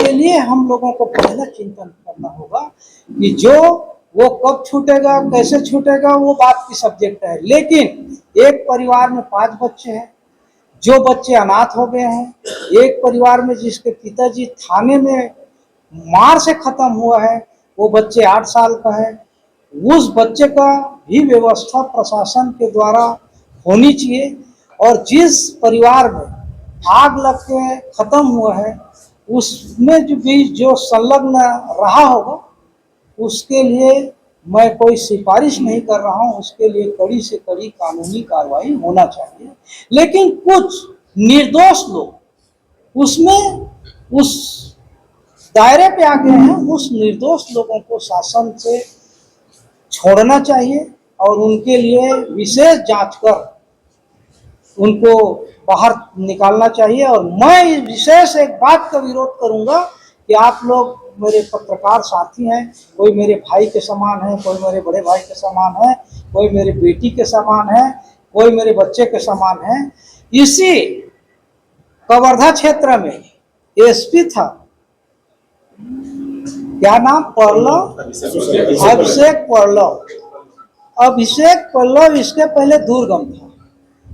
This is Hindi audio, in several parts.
इसके लिए हम लोगों को पहला चिंतन करना होगा कि जो वो कब छूटेगा, कैसे छूटेगा, वो बात की सब्जेक्ट है। लेकिन एक परिवार में 5 बच्चे हैं, जो बच्चे अनाथ हो गए हैं, एक परिवार में जिसके पिताजी थाने में मार से खत्म हुआ है, वो बच्चे 8 साल का है, उस बच्चे का भी व्यवस्था प्रशासन के द्वारा होनी चाहिए। और जिस परिवार में आग लग के खत्म हुआ है, उसमें जो संलग्न रहा होगा, उसके लिए मैं कोई सिफारिश नहीं कर रहा हूं, उसके लिए कड़ी से कड़ी कानूनी कार्रवाई होना चाहिए। लेकिन कुछ निर्दोष लोग उसमें उस दायरे पे आ गए हैं, उस निर्दोष लोगों को शासन से छोड़ना चाहिए और उनके लिए विशेष जांच कर उनको बाहर निकालना चाहिए। और मैं विशेष एक बात का विरोध करूंगा कि आप लोग मेरे पत्रकार साथी हैं, कोई मेरे भाई के समान है, कोई मेरे बड़े भाई के समान है, कोई मेरे बेटी के समान है, कोई मेरे बच्चे के समान है। इसी कवर्धा क्षेत्र में एसपी था, क्या नाम, पल्लव, अभिषेक पल्लव, इसके पहले दुर्गम था।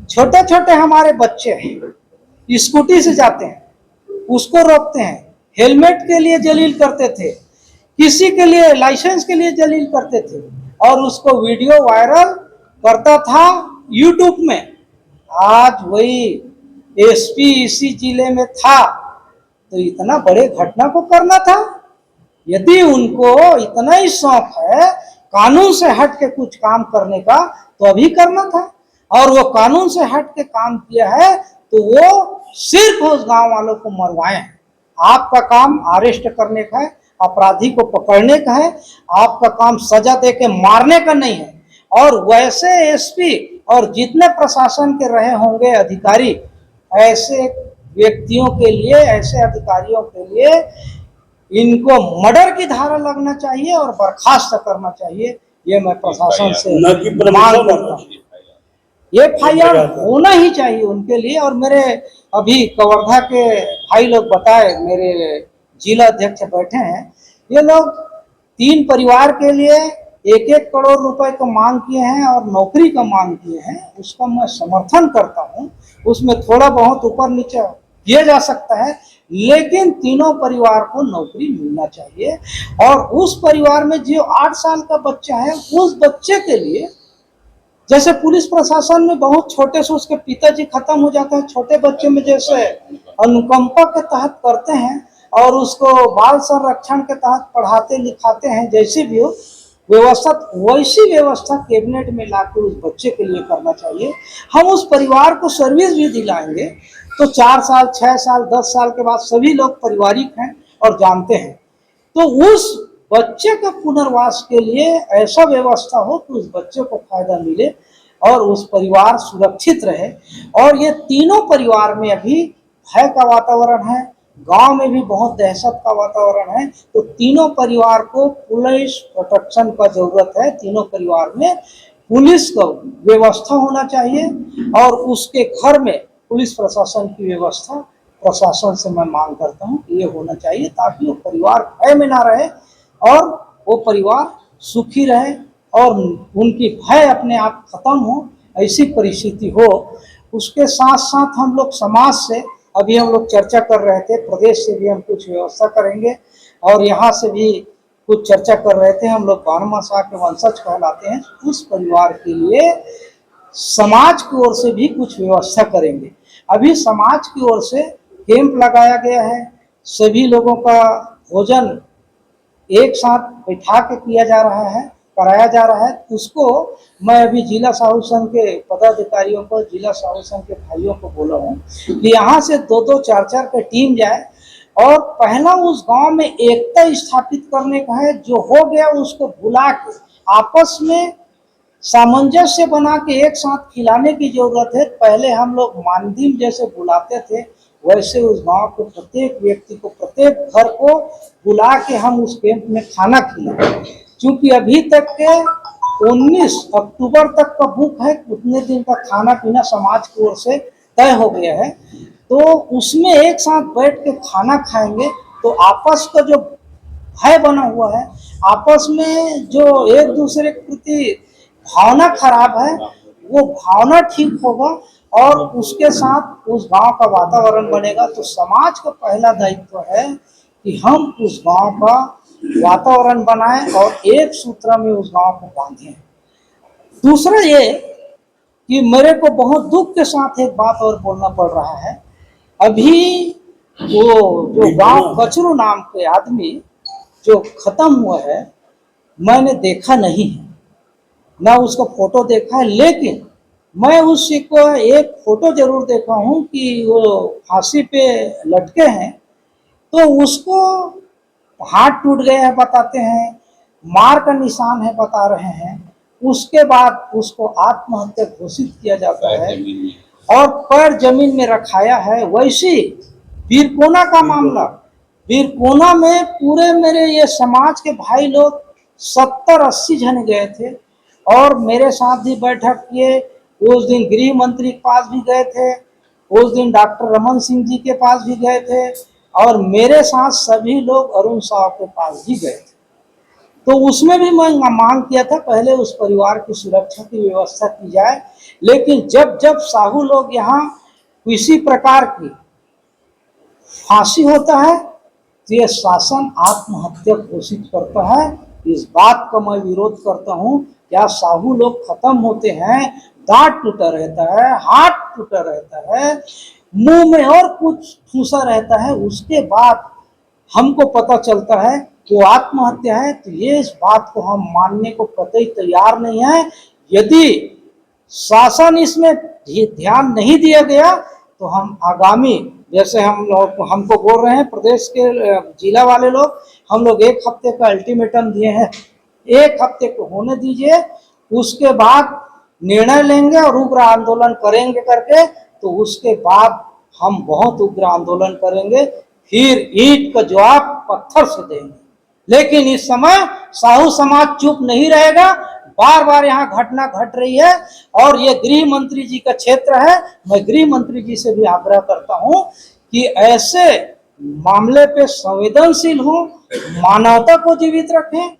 छोटे छोटे हमारे बच्चे हैं, स्कूटी से जाते हैं, उसको रोकते हैं, हेलमेट के लिए जलील करते थे, किसी के लिए लाइसेंस के लिए जलील करते थे, और उसको वीडियो वायरल करता था यूट्यूब में। आज वही एसपी इसी जिले में था, तो इतना बड़े घटना को करना था? यदि उनको इतना ही शौक है कानून से हट के कुछ काम करने का, तो अभी करना था। और वो कानून से हट के काम किया है तो वो सिर्फ उस गांव वालों को मरवाएं। आपका काम अरेस्ट करने का है, अपराधी को पकड़ने का है, आपका काम सजा दे के मारने का नहीं है। और वैसे एसपी और जितने प्रशासन के रहे होंगे अधिकारी, ऐसे व्यक्तियों के लिए, ऐसे अधिकारियों के लिए इनको मर्डर की धारा लगना चाहिए और बर्खास्त करना चाहिए। ये मैं प्रशासन से मांग करता हूँ। FIR होना ही चाहिए उनके लिए। और मेरे अभी कवर्धा के भाई लोग बताए, मेरे जिला अध्यक्ष बैठे हैं, ये लोग 3 परिवार के लिए 1-1 करोड़ रुपए का मांग किए हैं और नौकरी का मांग किए हैं। उसका मैं समर्थन करता हूं, उसमें थोड़ा बहुत ऊपर नीचे किया जा सकता है, लेकिन तीनों परिवार को नौकरी मिलना चाहिए। और उस परिवार में जो 8 साल का बच्चा है, उस बच्चे के लिए, जैसे पुलिस प्रशासन में बहुत छोटे से उसके पिताजी खत्म हो जाते हैं, छोटे बच्चे में जैसे अनुकंपा के तहत करते हैं और उसको बाल संरक्षण के तहत पढ़ाते लिखाते हैं, जैसी भी हो व्यवस्था, वैसी व्यवस्था कैबिनेट में लाकर उस बच्चे के लिए करना चाहिए। हम उस परिवार को सर्विस भी दिलाएंगे तो 4 साल, 6 साल, 10 साल के बाद सभी लोग पारिवारिक हैं और जानते हैं, तो उस बच्चे का पुनर्वास के लिए ऐसा व्यवस्था हो कि उस बच्चे को फायदा मिले और उस परिवार सुरक्षित रहे। और ये तीनों परिवार में अभी भय का वातावरण है, गांव में भी बहुत दहशत का वातावरण है, तो तीनों परिवार को पुलिस प्रोटेक्शन का जरूरत है। तीनों परिवार में पुलिस का व्यवस्था होना चाहिए और उसके घर में पुलिस प्रशासन की व्यवस्था प्रशासन से मैं मांग करता हूँ कि ये होना चाहिए, ताकि वो परिवार भय में ना रहे और वो परिवार सुखी रहे और उनकी भय अपने आप खत्म हो, ऐसी परिस्थिति हो। उसके साथ साथ हम लोग समाज से अभी हम लोग चर्चा कर रहे थे, प्रदेश से भी हम कुछ व्यवस्था करेंगे और यहाँ से भी कुछ चर्चा कर रहे थे। हम लोग बानमा शाह के वंशज कहलाते हैं, उस परिवार के लिए समाज की ओर से भी कुछ व्यवस्था करेंगे। अभी समाज की ओर से कैंप लगाया गया है, सभी लोगों का भोजन एक साथ बैठा के किया जा रहा है, कराया जा रहा है। उसको मैं अभी जिला साहू संघ के पदाधिकारियों को, जिला साहू संघ के भाइयों को बोला हूँ कि यहाँ से 2-2, 4-4 की टीम जाए और पहला उस गांव में एकता स्थापित करने का है। जो हो गया उसको भुला के आपस में सामंजस्य बना के एक साथ खिलाने की जरूरत है। पहले हम लोग मानदीम जैसे बुलाते थे, वैसे उस गांव के प्रत्येक व्यक्ति को, प्रत्येक घर को बुला के हम उस कैंप में खाना खिलाएं। क्योंकि अभी तक के 19 अक्टूबर तक का बुक है, उतने दिन का खाना पीना समाज की ओर से तय हो गया है, तो उसमें एक साथ बैठ के खाना खाएंगे तो आपस का जो भय बना हुआ है, आपस में जो एक दूसरे के प्रति भावना खराब है, वो भावना ठीक होगा और उसके साथ उस गांव का वातावरण बनेगा। तो समाज का पहला दायित्व है कि हम उस गांव का वातावरण बनाएं और एक सूत्र में उस गांव को बांधें। दूसरा ये कि मेरे को बहुत दुख के साथ एक बात और बोलना पड़ रहा है। अभी वो जो गांव कचरू नाम के आदमी जो खत्म हुआ है, मैंने देखा नहीं है, ना उसका फोटो देखा है, लेकिन मैं उसी को एक फोटो जरूर देखा हूँ कि वो फांसी पे लटके हैं। तो उसको हाथ टूट गए हैं बताते हैं, मार का निशान है बता रहे हैं। उसके बाद उसको आत्महत्या घोषित किया जाता है और पैर जमीन में रखाया है। वैसे वीरकोना का मामला, वीरकोना में पूरे मेरे ये समाज के भाई लोग 70-80 जन गए थे और मेरे साथ भी बैठक किए। उस दिन गृह मंत्री के पास भी गए थे, उस दिन डॉक्टर रमन सिंह जी के पास भी गए थे और मेरे साथ सभी लोग अरुण साहब के पास भी गए थे। तो उसमें भी मैं मांग किया था पहले उस परिवार की सुरक्षा की व्यवस्था की जाए। लेकिन जब जब साहू लोग यहाँ किसी प्रकार की फांसी होता है तो ये शासन आत्महत्या घोषित करता है। इस बात का मैं विरोध करता हूँ। क्या साहू लोग खत्म होते हैं, दांत टूटा रहता है, हाथ टूटा रहता है, मुंह में और कुछ ठूसा रहता है, उसके बाद हमको पता चलता है कि वो आत्महत्या है, तो ये इस बात को हम मानने को कतई तैयार नहीं है। यदि शासन इसमें ध्यान नहीं दिया गया तो हम आगामी, जैसे हम लोग हमको बोल रहे हैं प्रदेश के जिला वाले लोग, हम लोग 1 हफ्ते का अल्टीमेटम दिए हैं, 1 हफ्ते को होने दीजिए, उसके बाद निर्णय लेंगे और उग्र आंदोलन करेंगे करके। तो उसके बाद हम बहुत उग्र आंदोलन करेंगे, फिर ईंट का जवाब पत्थर से देंगे। लेकिन इस समय साहू समाज चुप नहीं रहेगा। बार बार यहाँ घटना घट रही है और ये गृह मंत्री जी का क्षेत्र है। मैं गृह मंत्री जी से भी आग्रह करता हूँ कि ऐसे मामले पे संवेदनशील हों, मानवता को जीवित रखें।